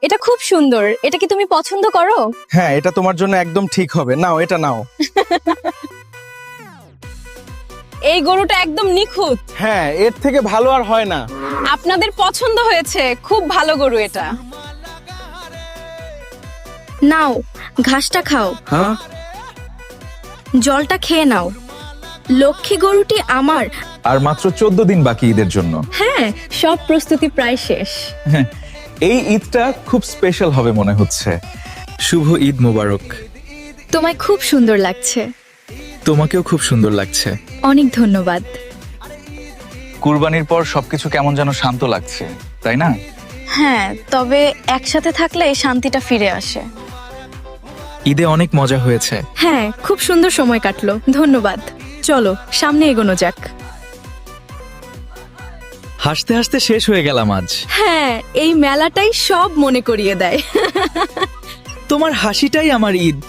এটা খুব সুন্দর। এটা কি তুমি পছন্দ করো? হ্যাঁ, এটা তোমার জন্য একদম ঠিক হবে। নাও, এটা নাও। এই গরুটা একদম নিখুঁত। হ্যাঁ, এর থেকে ভালো আর হয় না। আপনাদের পছন্দ হয়েছে, খুব ভালো গরু এটা। নাও, ঘাসটা খাও, হ্যাঁ, জলটা খেয়ে নাও। লক্ষ্মী গরুটি আমার। আর মাত্র 14 দিন বাকি ঈদের জন্য। হ্যাঁ, সব প্রস্তুতি প্রায় শেষ। এই ঈদটা খুব স্পেশাল হবে মনে হচ্ছে। শুভ ঈদ মোবারক। তোমায় খুব সুন্দর লাগছে। তোমাকেও খুব সুন্দর লাগছে। অনেক ধন্যবাদ। কুরবানির পর সবকিছু কেমন যেন শান্ত লাগছে, তাই না? হ্যাঁ, তবে একসাথে থাকলে শান্তিটা ফিরে আসে। ঈদে অনেক মজা হয়েছে। হ্যাঁ, খুব সুন্দর সময় কাটলো। ধন্যবাদ। চলো সামনে এগোনো যাক। হাসতে হাসতে শেষ হয়ে গেলাম আজ। হ্যাঁ, এই মেলাটাই সব মনে করিয়ে দেয়। তোমার হাসিটাই আমার ঈদ।